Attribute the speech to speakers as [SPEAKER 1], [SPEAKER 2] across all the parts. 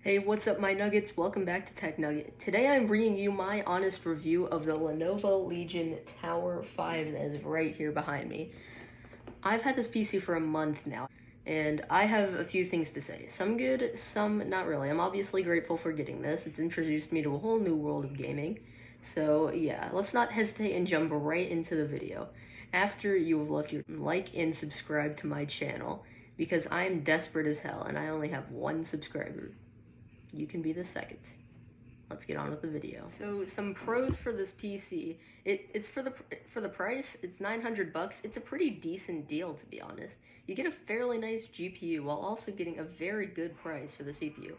[SPEAKER 1] Hey, what's up, my nuggets? Welcome back to Tech Nugget. Today I'm bringing you my honest review of the Lenovo Legion Tower 5 that is right here behind me. I've had this PC for a month now, and I have a few things to say. Some good, some not really. I'm obviously grateful for getting this. It's introduced me to a whole new world of gaming. So yeah, let's not hesitate and jump right into the video. After you have left your like and subscribe to my channel, because I am desperate as hell and I only have one subscriber. You can be the second. Let's get on with the video. So some pros for this PC. It's for the price. It's 900 bucks. It's a pretty decent deal, to be honest. You get a fairly nice GPU while also getting a very good price for the CPU.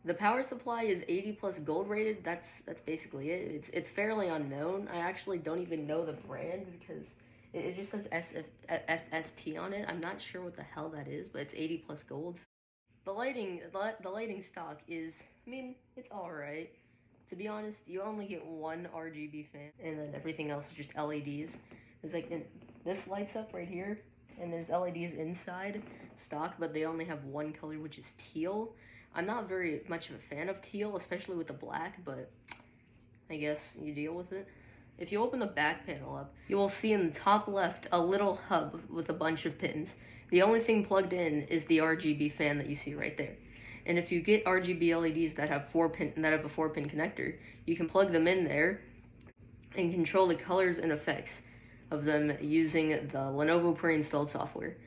[SPEAKER 1] The power supply is 80 plus gold rated. That's basically it. It's fairly unknown. I actually don't even know the brand because it just says FSP on it. I'm not sure what the hell that is, but it's 80 plus gold. The lighting stock is, I mean, it's alright. To be honest, you only get one RGB fan, and then everything else is just LEDs. There's like, this lights up right here, and there's LEDs inside stock, but they only have one color, which is teal. I'm not very much of a fan of teal, especially with the black, but I guess you deal with it. If you open the back panel up, you will see in the top left a little hub with a bunch of pins. The only thing plugged in is the RGB fan that you see right there. And if you get RGB LEDs that have a 4-pin connector, you can plug them in there and control the colors and effects of them using the Lenovo pre-installed software.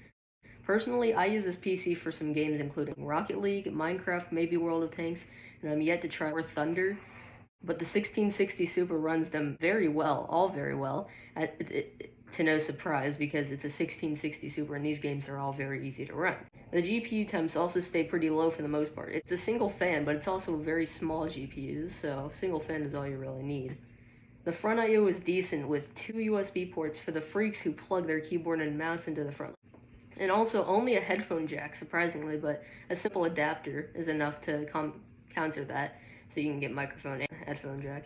[SPEAKER 1] Personally, I use this PC for some games including Rocket League, Minecraft, maybe World of Tanks, and I'm yet to try War Thunder. But the 1660 Super runs them very well, all very well, to no surprise because it's a 1660 Super and these games are all very easy to run. The GPU temps also stay pretty low for the most part. It's a single fan, but it's also a very small GPU, so single fan is all you really need. The front I/O is decent with 2 USB ports for the freaks who plug their keyboard and mouse into the front. And also only a headphone jack, surprisingly, but a simple adapter is enough to counter that. So you can get microphone and headphone jack.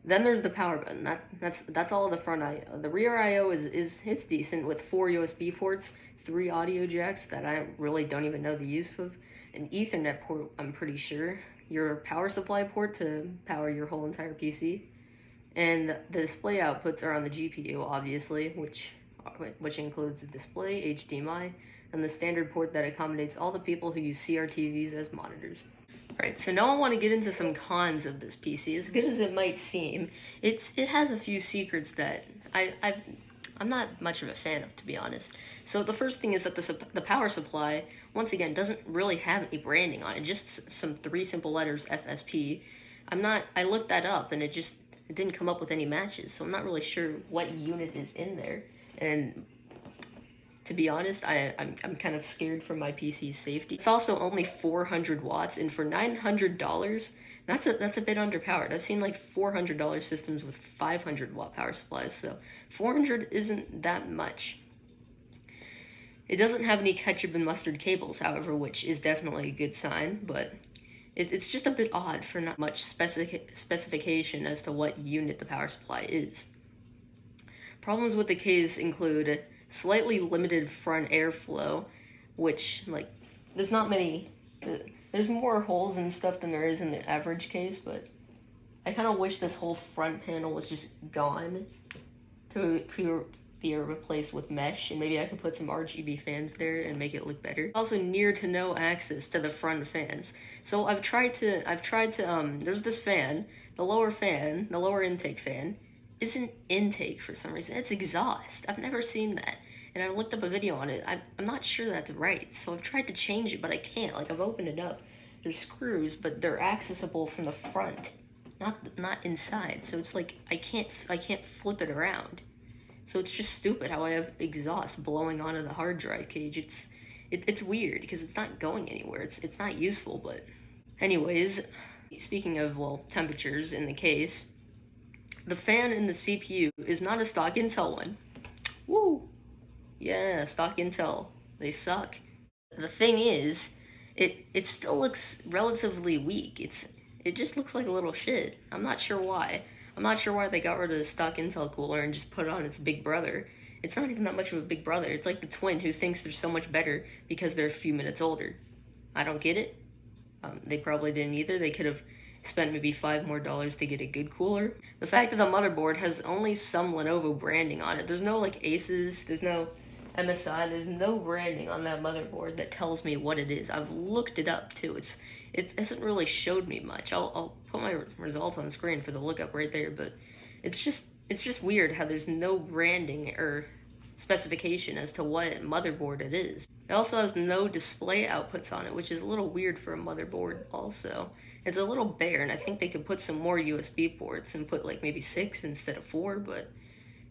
[SPEAKER 1] Then there's the power button. That's all the front I/O. The rear I/O is decent with 4 USB ports, 3 audio jacks that I really don't even know the use of, an Ethernet port, I'm pretty sure, your power supply port to power your whole entire PC, and the display outputs are on the GPU, obviously, which includes the display, HDMI, and the standard port that accommodates all the people who use CRTVs as monitors. Alright, so now I want to get into some cons of this PC. As good as it might seem, it has a few secrets that I'm not much of a fan of, to be honest. So the first thing is that the power supply, once again, doesn't really have any branding on it, just some 3 simple letters, FSP. I looked that up and it didn't come up with any matches, so I'm not really sure what unit is in there. And to be honest, I'm kind of scared for my PC's safety. It's also only 400 watts, and for $900, that's a bit underpowered. I've seen like $400 systems with 500 watt power supplies, so 400 isn't that much. It doesn't have any ketchup and mustard cables, however, which is definitely a good sign, but it's just a bit odd for not much specification as to what unit the power supply is. Problems with the case include slightly limited front airflow, which, like, there's more holes and stuff than there is in the average case, but I kind of wish this whole front panel was just gone to be replaced with mesh, and maybe I could put some RGB fans there and make it look better. Also, near to no access to the front fans. So I've tried to, there's this fan, the lower intake fan, isn't intake for some reason. It's exhaust. I've never seen that. And I looked up a video on it. I'm not sure that's right. So I've tried to change it, but I can't. Like, I've opened it up. There's screws, but they're accessible from the front, not inside. So it's like I can't flip it around. So it's just stupid how I have exhaust blowing onto the hard drive cage. It's weird because it's not going anywhere. It's not useful, but anyways, speaking of, well, temperatures in the case, the fan in the CPU is not a stock Intel one. Woo! Yeah, stock Intel. They suck. The thing is, it still looks relatively weak. It just looks like a little shit. I'm not sure why. I'm not sure why they got rid of the stock Intel cooler and just put it on its big brother. It's not even that much of a big brother. It's like the twin who thinks they're so much better because they're a few minutes older. I don't get it. They probably didn't either. They could have spent maybe $5 more to get a good cooler. The fact that the motherboard has only some Lenovo branding on it. There's no like Asus, there's no MSI, there's no branding on that motherboard that tells me what it is. I've looked it up too. It hasn't really showed me much. I'll put my results on screen for the lookup right there, but it's just weird how there's no branding or specification as to what motherboard it is. It also has no display outputs on it, which is a little weird for a motherboard also. It's a little bare, and I think they could put some more USB ports and put like maybe 6 instead of 4, but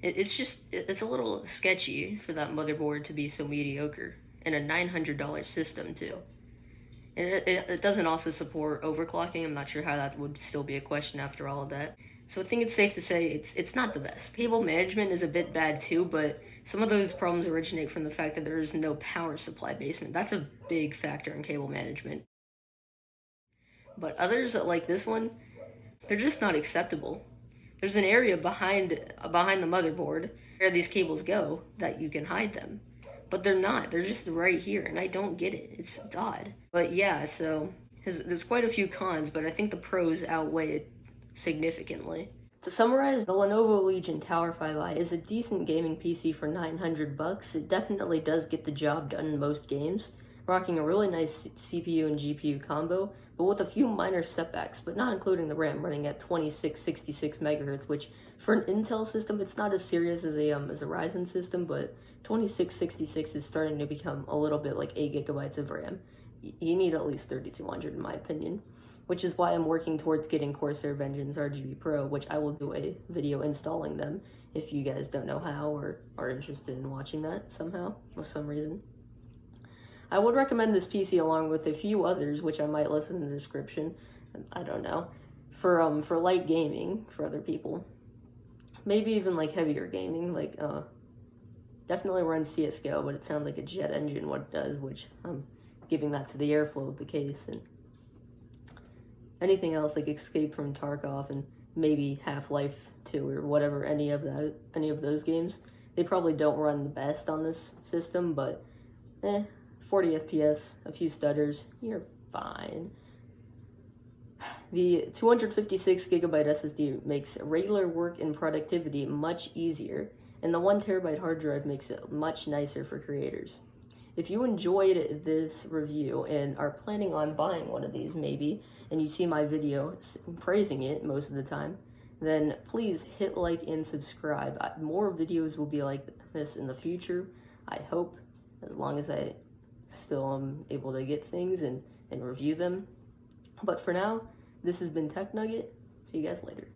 [SPEAKER 1] it's a little sketchy for that motherboard to be so mediocre. And a $900 system too. And it doesn't also support overclocking. I'm not sure how that would still be a question after all of that. So I think it's safe to say it's not the best. Cable management is a bit bad too, but some of those problems originate from the fact that there is no power supply basement. That's a big factor in cable management. But others, like this one, they're just not acceptable. There's an area behind the motherboard where these cables go that you can hide them. But they're not. They're just right here, and I don't get it. It's odd. But yeah, so there's quite a few cons, but I think the pros outweigh it significantly. To summarize, the Lenovo Legion Tower 5i is a decent gaming PC for $900. It definitely does get the job done in most games, rocking a really nice CPU and GPU combo, but with a few minor setbacks, but not including the RAM running at 2666 megahertz, which for an Intel system, it's not as serious as a Ryzen system, but 2666 is starting to become a little bit like 8 gigabytes of RAM. You need at least 3200 in my opinion, which is why I'm working towards getting Corsair Vengeance RGB Pro, which I will do a video installing them if you guys don't know how or are interested in watching that somehow, for some reason. I would recommend this PC along with a few others, which I might list in the description. I don't know. For light gaming, for other people. Maybe even like heavier gaming, like definitely run CSGO, but it sounds like a jet engine what it does, which I'm giving that to the airflow of the case. And anything else like Escape from Tarkov and maybe Half-Life 2 or whatever, any of those games, they probably don't run the best on this system, but 40 FPS, a few stutters, you're fine. The 256 gigabyte SSD makes regular work and productivity much easier, and the 1 terabyte hard drive makes it much nicer for creators. If you enjoyed this review and are planning on buying one of these maybe, and you see my video praising it most of the time, then please hit like and subscribe. More videos will be like this in the future, I hope, as long as I still am able to get things and review them. But for now, this has been Tech Nugget. See you guys later.